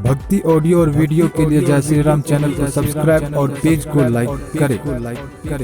भक्ति ऑडियो और वीडियो के लिए जय श्री राम चैनल को सब्सक्राइब और पेज को लाइक करें।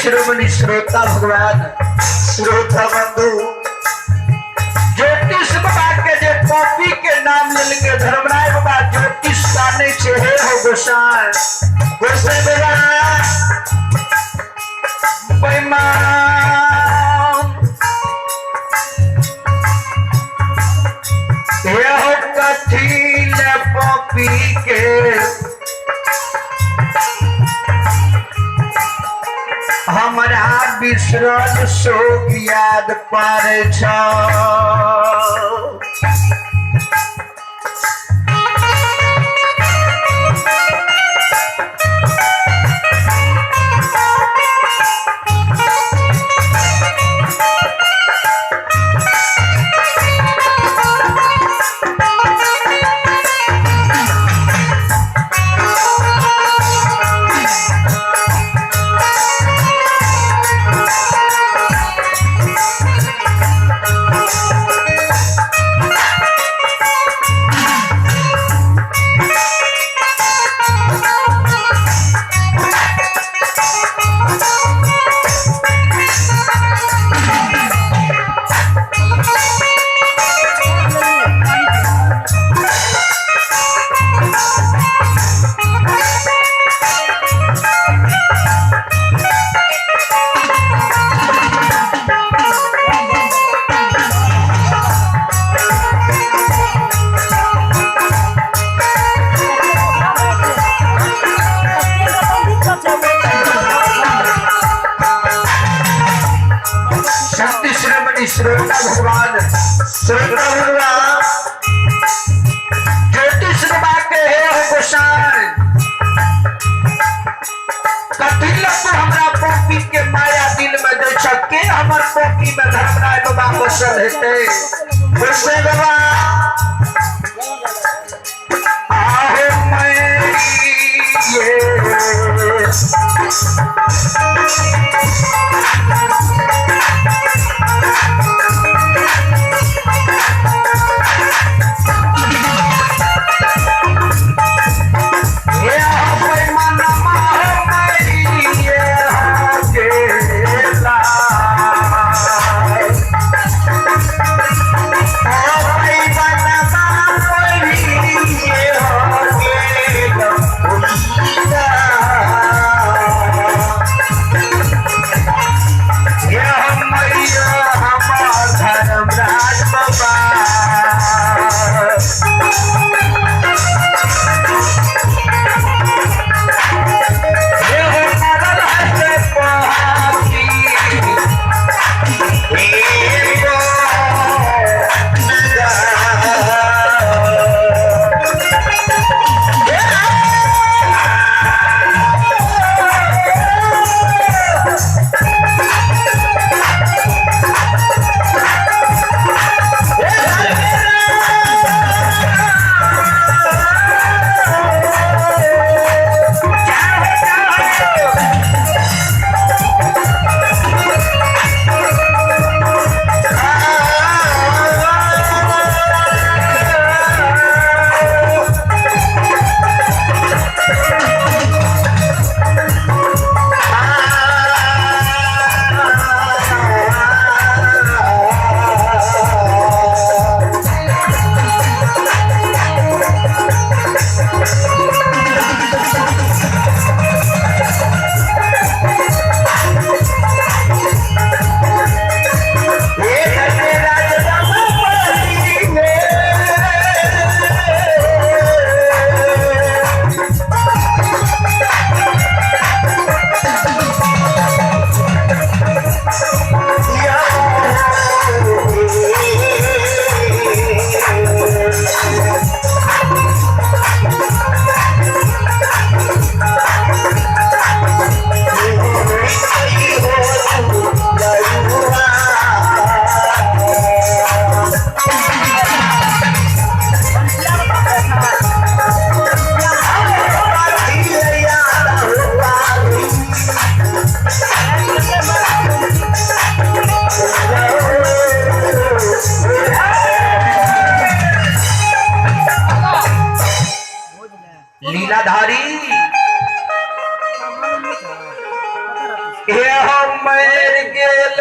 श्रोमणि श्रोता भगवान श्रोता बंधु ज्योतिष बाबा के जे कॉपी के नाम लेके धर्मराय बाबा ज्योतिष काने से है हो गोसाई बाबा बेईमान यह कथी ले कॉपी के हमरा बिसरल शोक याद पारे छ श्रोता भगवान श्रोता भगवान ज्योतिष बाबा के है गोसाई कथी लग हमरा पोपी के माया दिल में दे छके हमर पोपी में धर्मराय बाबा बसल हेते गोसाई बाबा आहे मैं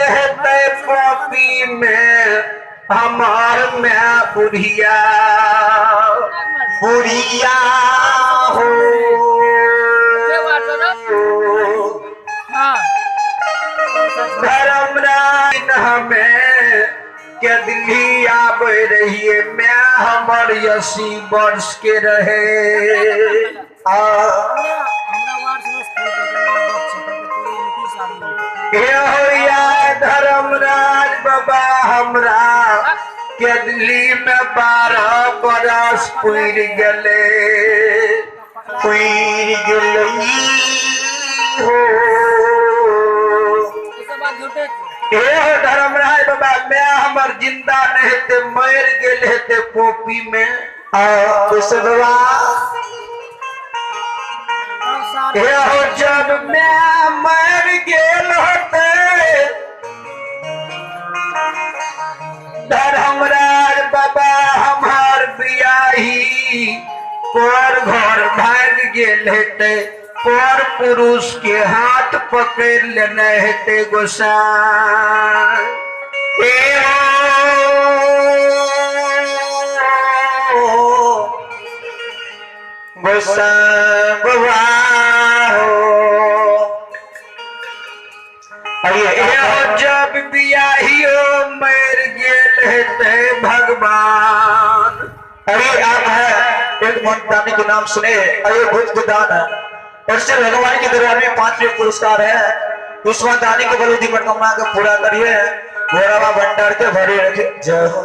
रहते पॉपी में हमार मैं बुढ़िया बुढ़िया हो धर्मराज हमें के दिल्ली आबे रहिए मैं हमर 80 वर्ष के रहे धर्मराज बाबा हमरा के दिल्ली में 12 बरस पुर गले धर्मराज बाबा मैं हमर जिंदा नहीं थे मर गए थे पोपी में जब मैं मर गेल होते धर्मराज बाबा हमार बियाही पर घर भाग गेल हेते पर पुरुष के हाथ पकड़ लेने हेते गोसाई जब बियाहियो मर गेल हेते भगवान अरे आप है एक दानी के नाम सुने अरे भूत दान और से भगवान के दरबार में 5 पुरस्कार है उस्मान दानी के बलूदी मनोकामना को पूरा करिए घोड़ावा भंडार के भरे रखे जय हो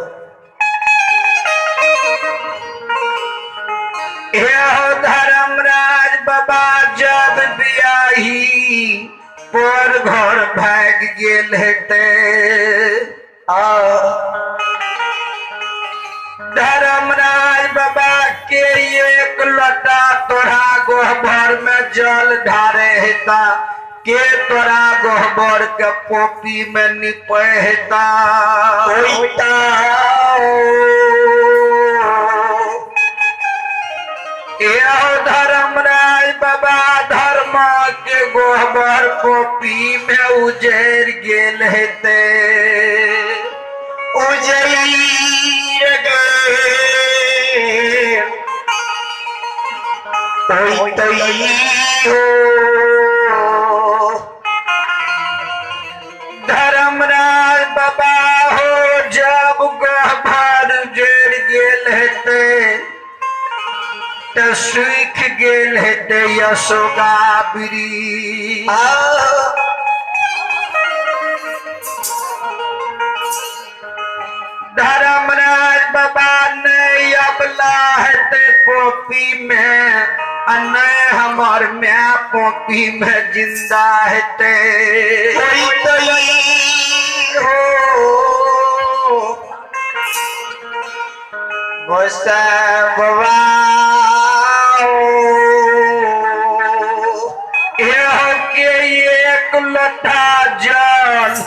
धर्मराज बाबा जब बियाही पर घर भाग गेल हेते धर्मराज बाबा के एक लोटा तोरा गोबर में जल ढारे हेता के तोरा गोबर के पोपी में निपे हेता धर्मराज बाबा धर्म के गोबर पोपी में उजैर गेल हेते धर्मराज बाबा हो जब गोबर उजैर गेल हेते तो सूख गेल हेते यशोगा बिरी धर्मराज बाबा ने अबला हेते पोपी में अने हमार मैं पोपी में जिंदा हेते एक लोटा जल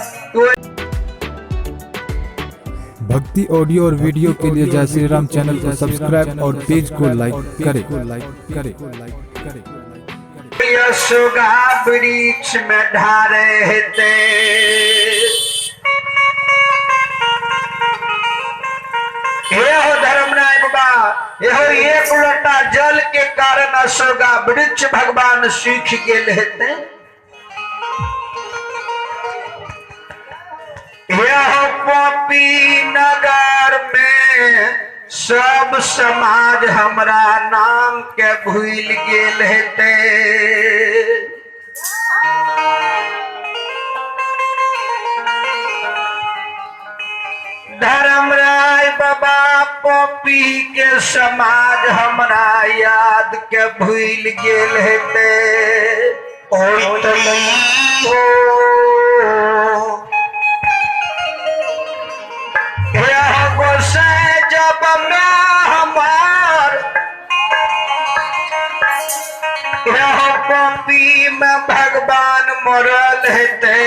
भक्ति ऑडियो और वीडियो के लिए जय श्री राम चैनल को सब्सक्राइब और पेज को लाइक करें। यशोगा वृक्ष में ढारे हेते धर्मराज बाबा यहो एक लोटा जल के कारण अशोका वृक्ष भगवान सूख गेल हेते पोपी नगर में सब समाज हमरा नाम के भूल गेल हेते धर्मराज बाबा पोपी के समाज हमरा याद के भूल गेल हेते जब हमार पोपी में भगवान मरल हेते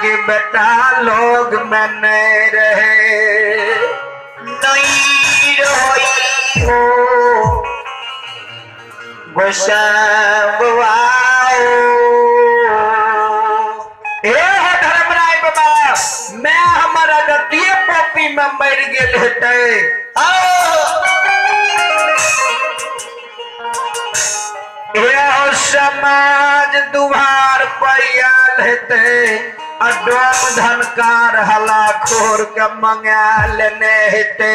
के बेटा लोग में नहीं रहे गोसाई पॉपी में मर गेल हेतै एहो समाज दुहार पैयाल हेतै अडोम धनकार हला खोर के मंगा लेने हेतै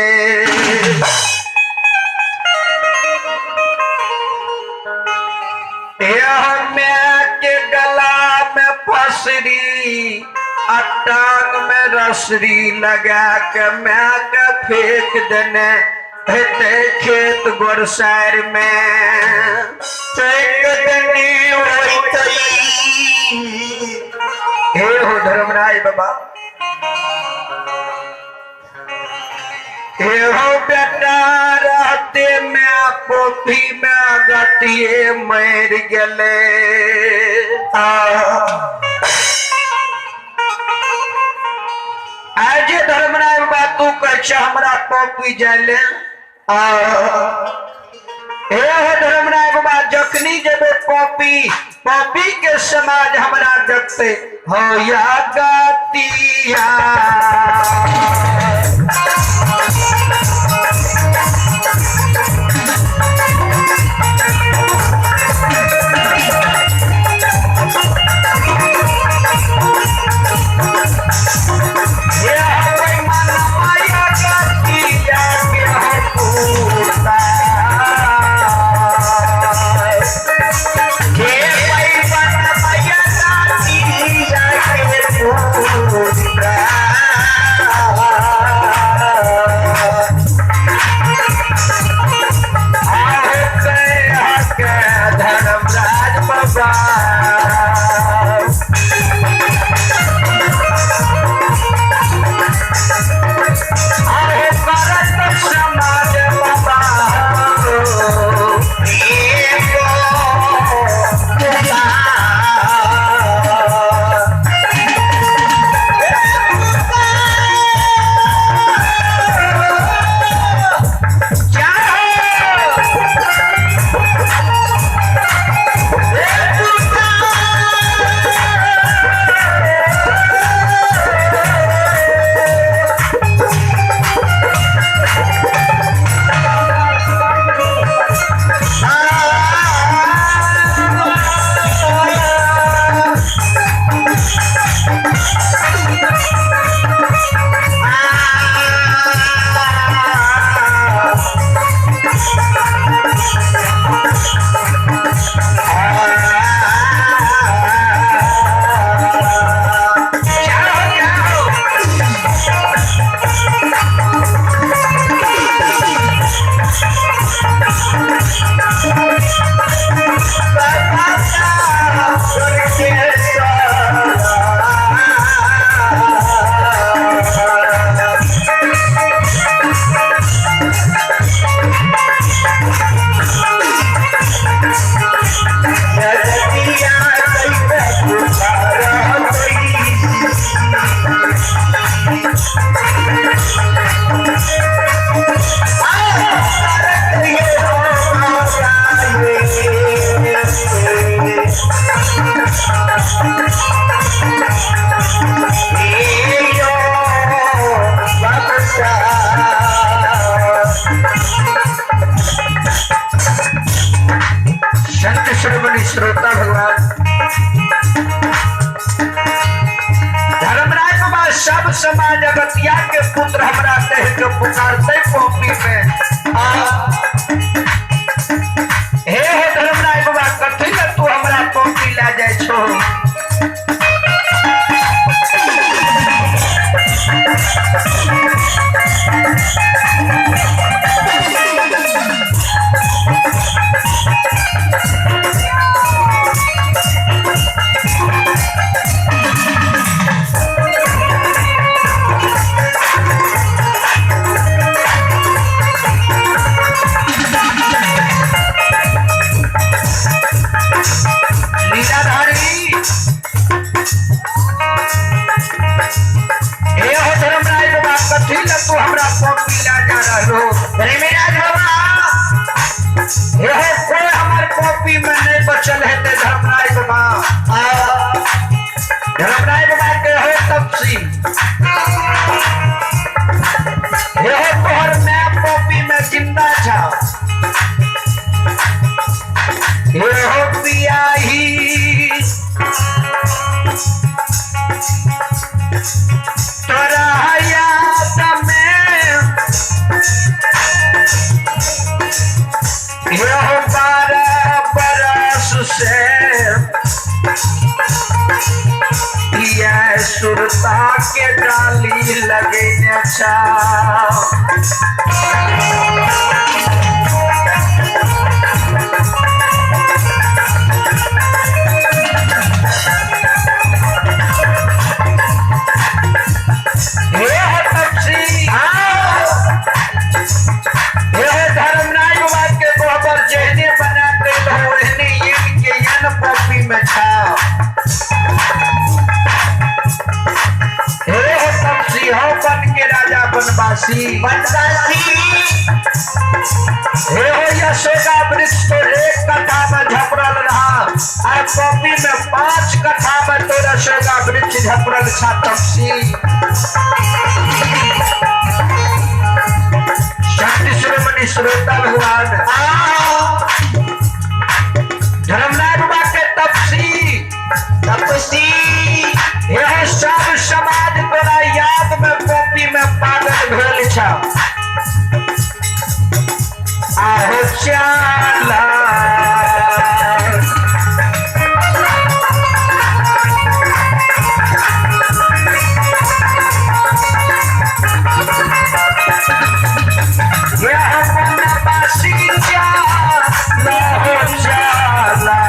मैं के गला में फसरी टांग में रसरी लगा के मैं के फेंक देने हेते खेत गोरसार में फेंक देनी हे हो धर्मराज बाबा हे हो बेटा रहते मैं पोथी में गतिए मर गेले आज धर्मराज बाबा तू कह हमरा पोपी जाले हे धर्मराज बाबा जखनी जब पॉपी के समाज हमरा देखते हो या गतिया श्रोता भगवान धर्मराज बाबा सब समाज अगतिया के पुत्र हमरा कह के पुकारते पोपी में हे धर्मराज बाबा कथी ले तू हमरा पोपी ला जाय छो तू हमरा पोपी ला जा रहो धर्मराज बाबा यह कोई हमारे पोपी में नहीं बचल है ते धर्मराज बाबा धर्मराज बाबा के हो तपसी सुता के डाली लगे छाव। बनवासी हे हो यशोदा वृक्ष तो एक कथा में झपरल रहा और कॉपी में 5 कथा में तो यशोदा वृक्ष झपरल छा तपसी। शांति शिरोमणि श्रोता भगवान धर्मनाथ बाबा के तपसी यह सब समाज तोरा याद में कॉपी में पागल भेल छा। आहो चाला यह बनवासी चाला हो चाला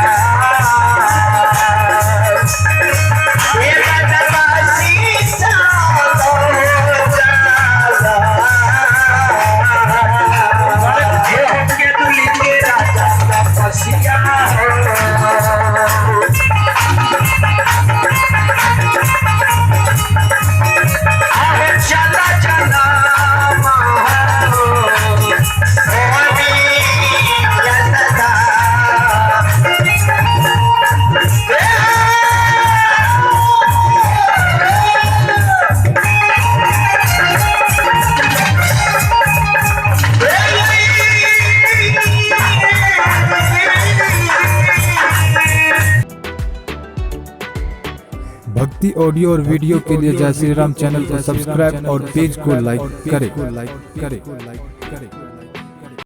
भक्ति ऑडियो और वीडियो के लिए जय श्री राम चैनल को सब्सक्राइब और पेज को लाइक करें।